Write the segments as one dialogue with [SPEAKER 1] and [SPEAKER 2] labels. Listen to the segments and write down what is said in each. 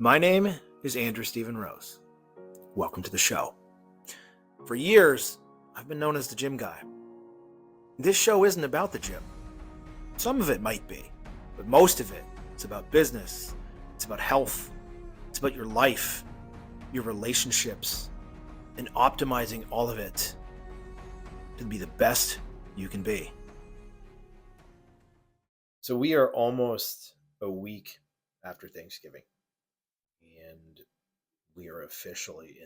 [SPEAKER 1] My name is Andrew Stephen Rose. Welcome to the show. For years, I've been known as the gym guy. This show isn't about the gym. Some of it might be, but most of it, it's about business, it's about health, it's about your life, your relationships, and optimizing all of it to be the best you can be. So we are almost a week after Thanksgiving, and we are officially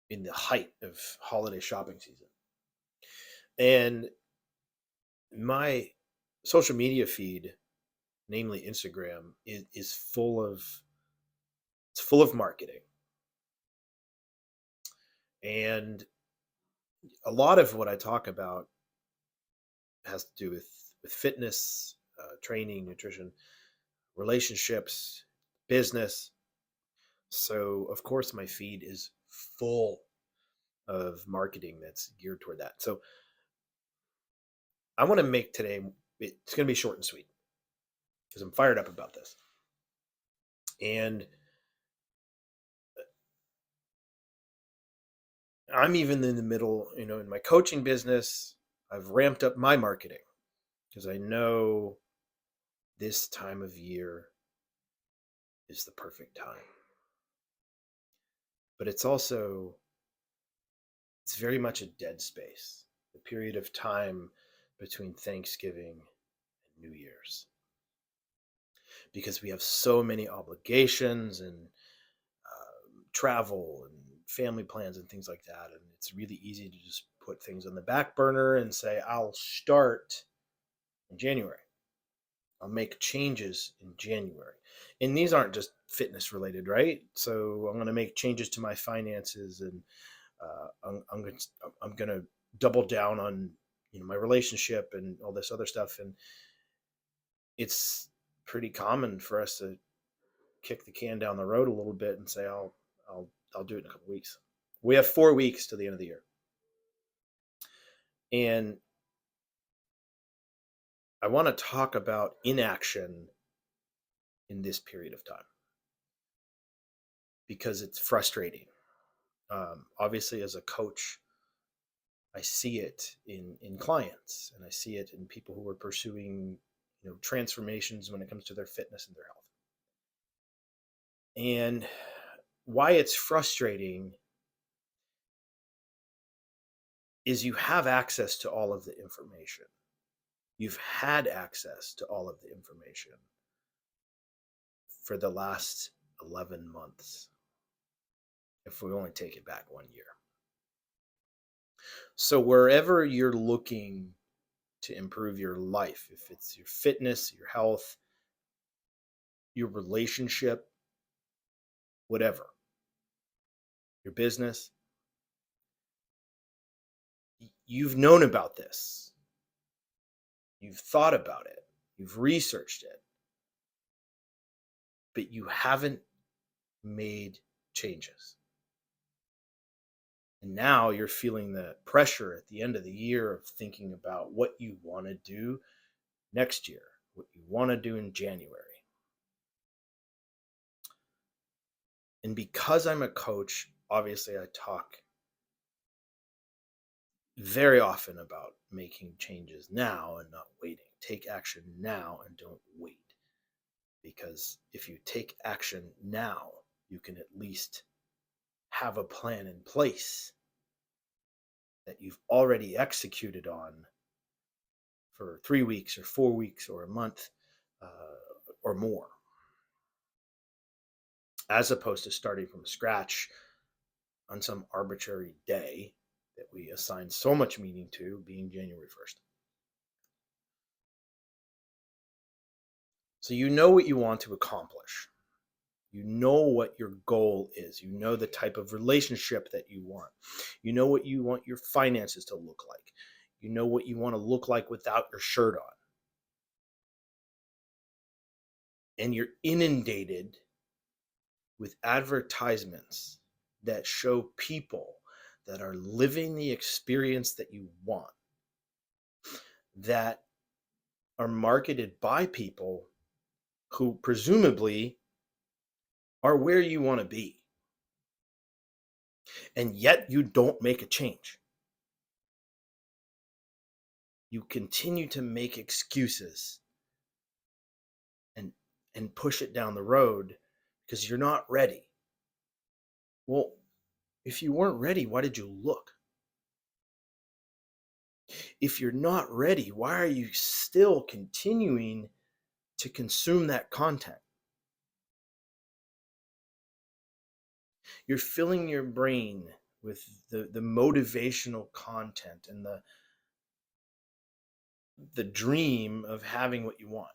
[SPEAKER 1] in the height of holiday shopping season. And my social media feed, namely Instagram, is full of marketing. And a lot of what I talk about has to do with fitness, training, nutrition, relationships, business. So of course my feed is full of marketing that's geared toward that. So I want to make today, it's going to be short and sweet because I'm fired up about this. And I'm even in the middle, in my coaching business, I've ramped up my marketing because I know this time of year is the perfect time. But it's very much a dead space, the period of time between Thanksgiving and New Year's. Because we have so many obligations and travel and family plans and things like that. And it's really easy to just put things on the back burner and say, I'll start in January. I'll make changes in January. And these aren't just fitness related, right? So I'm going to make changes to my finances, and I'm going to double down on my relationship and all this other stuff. And it's pretty common for us to kick the can down the road a little bit and say, I'll do it in a couple weeks. We have 4 weeks to the end of the year. And I want to talk about inaction in this period of time because it's frustrating. Obviously, as a coach, I see it in clients, and I see it in people who are pursuing transformations when it comes to their fitness and their health. And why it's frustrating is you have access to all of the information. You've had access to all of the information for the last 11 months, if we only take it back 1 year. So wherever you're looking to improve your life, if it's your fitness, your health, your relationship, whatever, your business, you've known about this. You've thought about it. You've researched it. But you haven't made changes. And now you're feeling the pressure at the end of the year of thinking about what you want to do next year, what you want to do in January. And because I'm a coach, obviously I talk very often about making changes now and not waiting. Take action now and don't wait. Because if you take action now, you can at least have a plan in place that you've already executed on for 3 weeks or 4 weeks or a month or more, as opposed to starting from scratch on some arbitrary day that we assign so much meaning to, being January 1st. So you know what you want to accomplish. You know what your goal is. You know the type of relationship that you want. You know what you want your finances to look like. You know what you want to look like without your shirt on. And you're inundated with advertisements that show people that are living the experience that you want, that are marketed by people who presumably are where you want to be. And yet you don't make a change. You continue to make excuses and push it down the road because you're not ready. Well, if you weren't ready, why did you look? If you're not ready, why are you still continuing to consume that content? You're filling your brain with the motivational content and the dream of having what you want.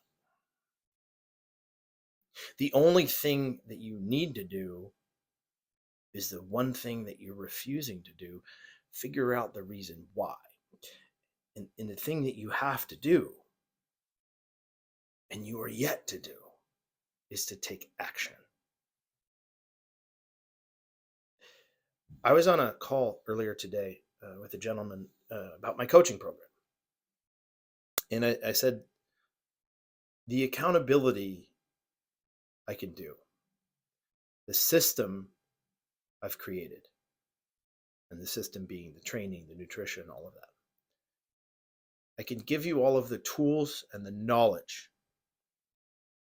[SPEAKER 1] The only thing that you need to do is the one thing that you're refusing to do. Figure out the reason why. And the thing that you have to do, and you are yet to do, is to take action. I was on a call earlier today with a gentleman about my coaching program. And I said, the accountability I can do, the system I've created, and the system being the training, the nutrition, all of that. I can give you all of the tools and the knowledge,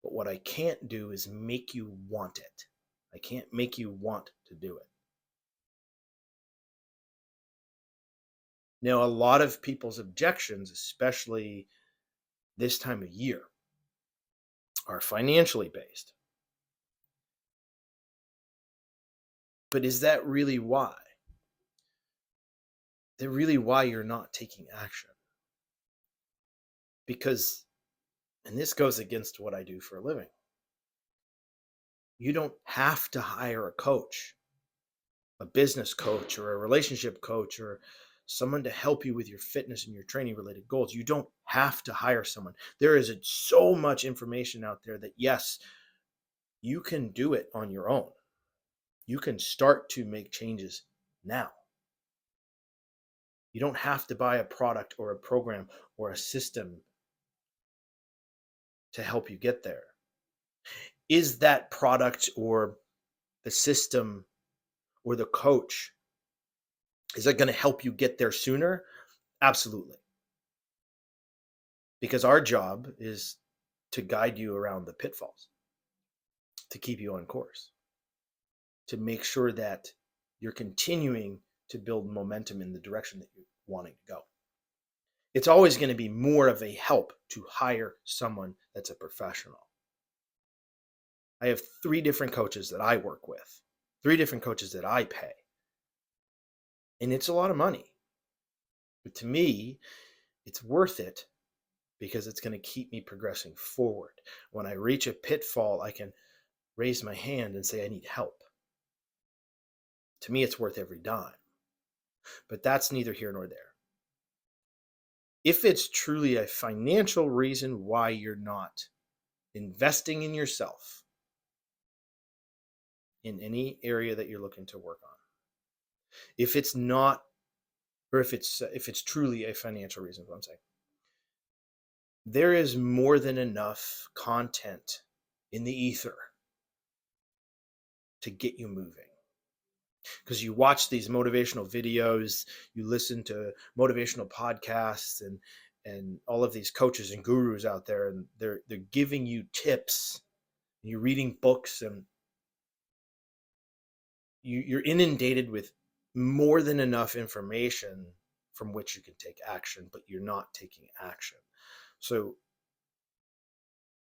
[SPEAKER 1] but what I can't do is make you want it. I can't make you want to do it. Now, a lot of people's objections, especially this time of year, are financially based. But is that really why? Is that really why you're not taking action? Because, and this goes against what I do for a living, you don't have to hire a coach, a business coach or a relationship coach or someone to help you with your fitness and your training related goals. You don't have to hire someone. There is so much information out there that, yes, you can do it on your own. You can start to make changes now. You don't have to buy a product or a program or a system to help you get there. Is that product or the system or the coach, is that going to help you get there sooner? Absolutely. Because our job is to guide you around the pitfalls, to keep you on course, to make sure that you're continuing to build momentum in the direction that you're wanting to go. It's always going to be more of a help to hire someone that's a professional. I have 3 different coaches that I work with, 3 different coaches that I pay. And it's a lot of money. But to me, it's worth it because it's going to keep me progressing forward. When I reach a pitfall, I can raise my hand and say, I need help. To me, it's worth every dime. But that's neither here nor there. If it's truly a financial reason why you're not investing in yourself in any area that you're looking to work on, if it's not, or if it's truly a financial reason, what I'm saying, there is more than enough content in the ether to get you moving. Because you watch these motivational videos, you listen to motivational podcasts and all of these coaches and gurus out there, and they're giving you tips. You're reading books, and you're inundated with more than enough information from which you can take action, but you're not taking action. So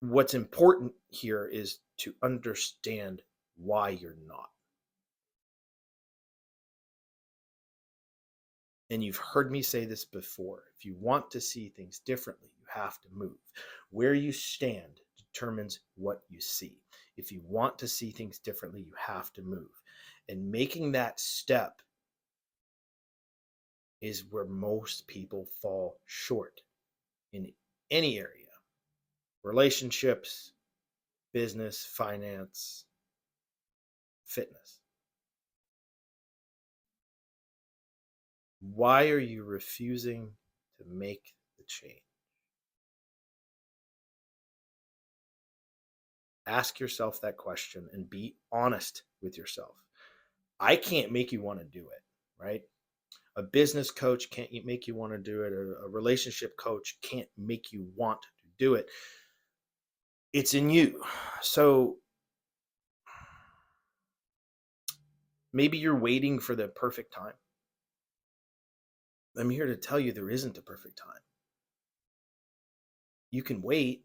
[SPEAKER 1] what's important here is to understand why you're not. And you've heard me say this before. If you want to see things differently, you have to move. Where you stand determines what you see. If you want to see things differently, you have to move. And making that step is where most people fall short in any area. Relationships, business, finance, fitness. Why are you refusing to make the change? Ask yourself that question and be honest with yourself. I can't make you want to do it, right? A business coach can't make you want to do it. A relationship coach can't make you want to do it. It's in you. So maybe you're waiting for the perfect time. I'm here to tell you there isn't a perfect time. You can wait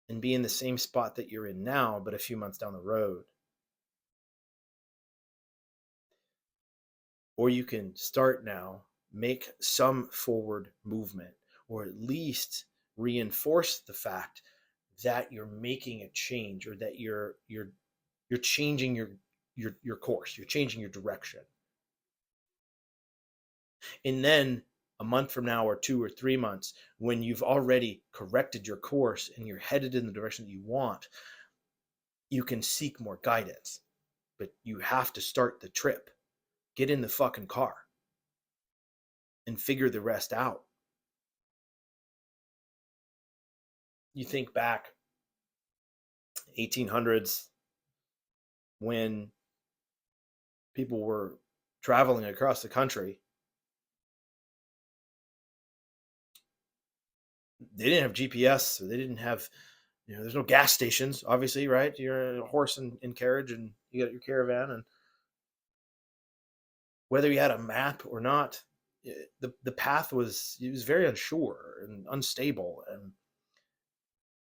[SPEAKER 1] and be in the same spot that you're in now, but a few months down the road. Or you can start now, make some forward movement, or at least reinforce the fact that you're making a change, or that you're changing your course, you're changing your direction. And then a month from now, or 2 or 3 months, when you've already corrected your course and you're headed in the direction that you want, you can seek more guidance. But you have to start the trip. Get in the fucking car and figure the rest out. You think back 1800s, when people were traveling across the country, they didn't have GPS, so they didn't have, there's no gas stations, obviously, right? You're a horse and carriage, and you got your caravan, and whether you had a map or not, the path was very unsure and unstable, and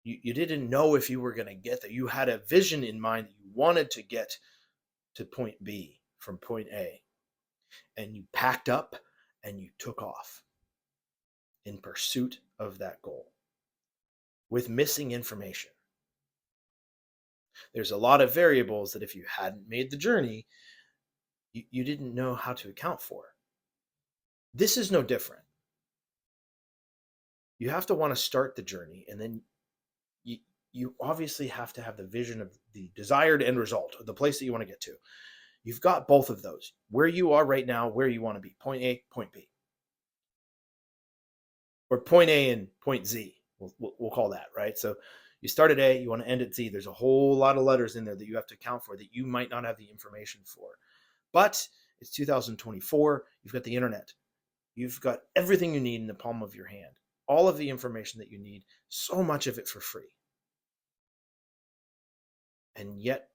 [SPEAKER 1] you didn't know if you were going to get there. You had a vision in mind that you wanted to get to point B from point A, and you packed up and you took off in pursuit of that goal with missing information. There's a lot of variables that if you hadn't made the journey, you didn't know how to account for. This is no different. You have to want to start the journey, and then you obviously have to have the vision of the desired end result, of the place that you want to get to. You've got both of those. Where you are right now, where you want to be. Point A, point B. Or point A and point Z, we'll call that, right? So you start at A, you want to end at Z. There's a whole lot of letters in there that you have to account for that you might not have the information for. But it's 2024. You've got the internet. You've got everything you need in the palm of your hand. All of the information that you need, so much of it for free. And yet,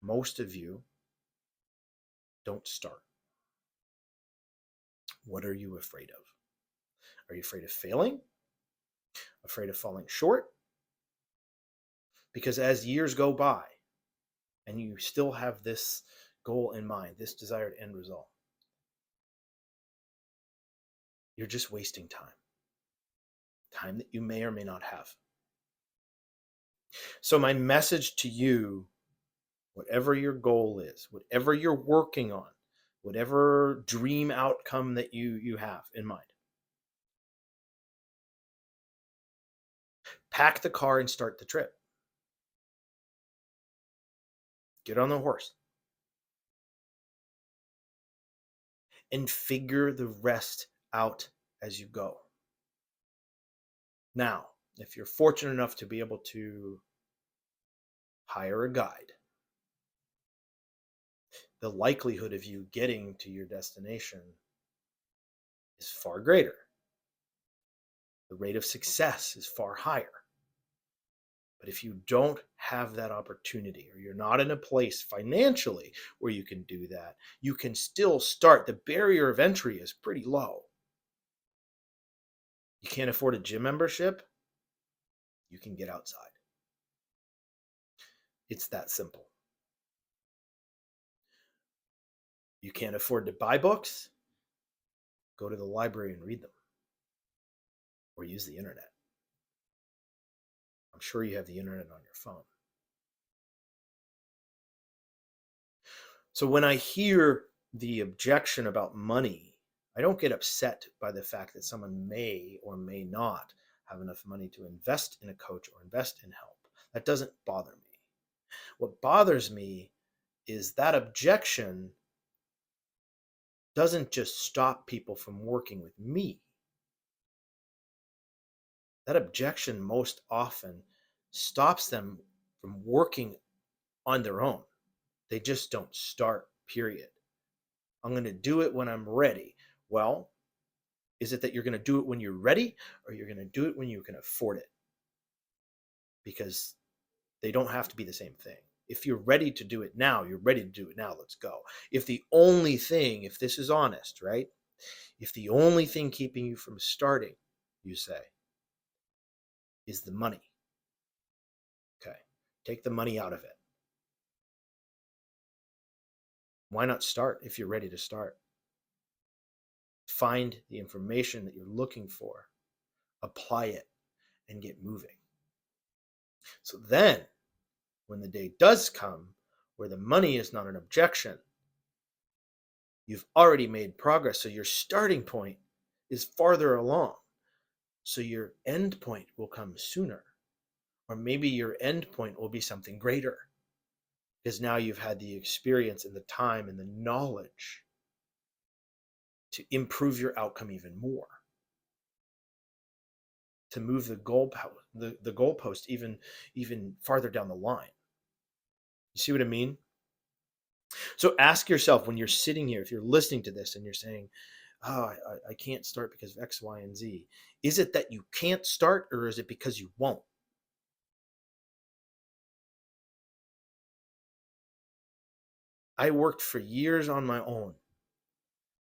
[SPEAKER 1] most of you don't start. What are you afraid of? Are you afraid of failing? Afraid of falling short? Because as years go by and you still have this goal in mind, this desired end result, you're just wasting time that you may or may not have. So my message to you, whatever your goal is, whatever you're working on, whatever dream outcome that you have in mind, pack the car and start the trip. Get on the horse and figure the rest out as you go. Now, if you're fortunate enough to be able to hire a guide, the likelihood of you getting to your destination is far greater. The rate of success is far higher. But if you don't have that opportunity, or you're not in a place financially where you can do that, you can still start. The barrier of entry is pretty low. You can't afford a gym membership? You can get outside. It's that simple. You can't afford to buy books? Go to the library and read them. Or use the internet. I'm sure you have the internet on your phone. So when I hear the objection about money, I don't get upset by the fact that someone may or may not have enough money to invest in a coach or invest in help. That doesn't bother me. What bothers me is that objection doesn't just stop people from working with me. That objection most often stops them from working on their own. They just don't start, period. I'm going to do it when I'm ready. Well, is it that you're going to do it when you're ready, or you're going to do it when you can afford it? Because they don't have to be the same thing. If you're ready to do it now, you're ready to do it now. Let's go. If the only thing, if this is honest, right? If the only thing keeping you from starting, you say, is the money. Okay. Take the money out of it. Why not start if you're ready to start? Find the information that you're looking for, apply it, and get moving. So then, when the day does come where the money is not an objection, you've already made progress. So your starting point is farther along. So your end point will come sooner. Or maybe your end point will be something greater, because now you've had the experience and the time and the knowledge to improve your outcome even more, to move the goalpost even farther down the line. You see what I mean? So ask yourself, when you're sitting here, if you're listening to this and you're saying, oh, I can't start because of X, Y, and Z. Is it that you can't start, or is it because you won't? I worked for years on my own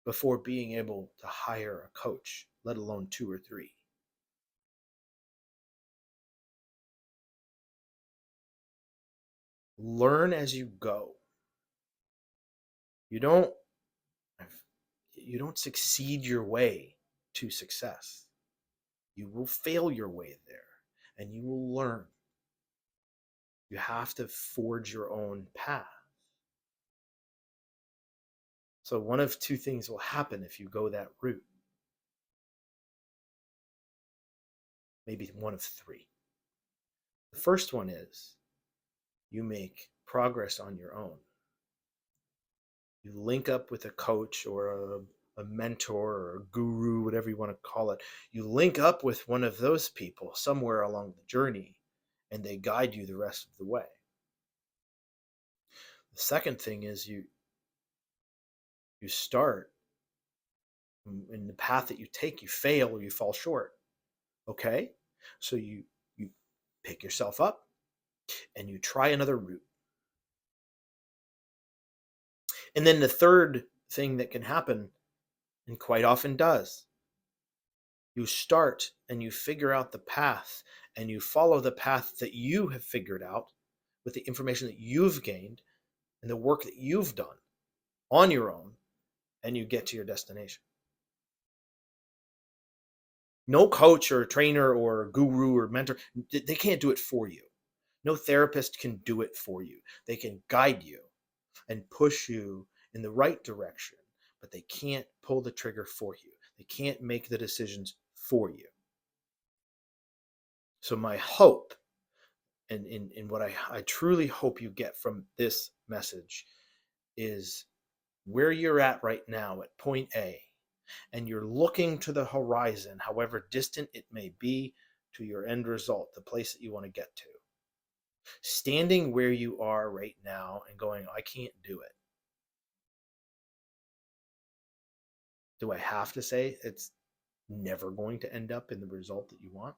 [SPEAKER 1] before being able to hire a coach, let alone 2 or 3. Learn as you go. You don't succeed your way to success. You will fail your way there, and you will learn. You have to forge your own path. So one of 2 things will happen if you go that route. Maybe one of 3. The first one is you make progress on your own. You link up with a coach or a mentor or a guru, whatever you want to call it. You link up with one of those people somewhere along the journey, and they guide you the rest of the way. The second thing is you start in the path that you take, you fail or you fall short. Okay? So you pick yourself up and you try another route. And then the third thing that can happen, and quite often does, you start and you figure out the path, and you follow the path that you have figured out with the information that you've gained and the work that you've done on your own, and you get to your destination. No coach or trainer or guru or mentor, they can't do it for you. No therapist can do it for you. They can guide you and push you in the right direction, but they can't pull the trigger for you. They can't make the decisions for you. So my hope, and in what I truly hope you get from this message, is where you're at right now at point A, and you're looking to the horizon, however distant it may be, to your end result, the place that you want to get to. Standing where you are right now and going, I can't do it. Do I have to say it's never going to end up in the result that you want?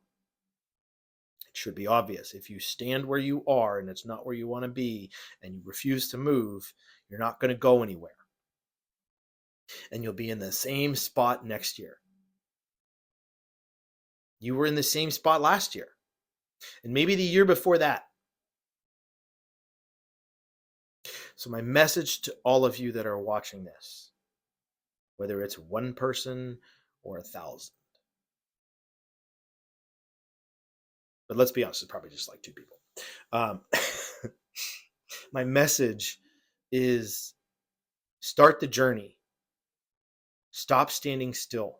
[SPEAKER 1] It should be obvious. If you stand where you are and it's not where you want to be, and you refuse to move, you're not going to go anywhere. And you'll be in the same spot next year. You were in the same spot last year, and maybe the year before that. So my message to all of you that are watching this, whether it's one person or 1,000, but let's be honest, it's probably just like 2 people. My message is, start the journey. Stop standing still.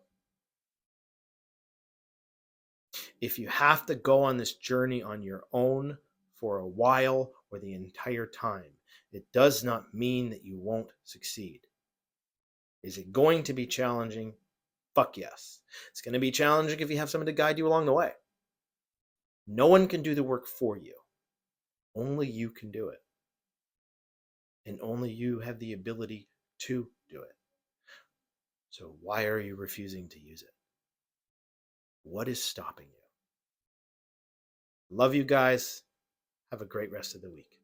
[SPEAKER 1] If you have to go on this journey on your own for a while or the entire time, it does not mean that you won't succeed. Is it going to be challenging? Fuck yes. It's going to be challenging if you have someone to guide you along the way. No one can do the work for you. Only you can do it. And only you have the ability to do it. So why are you refusing to use it? What is stopping you? Love you guys. Have a great rest of the week.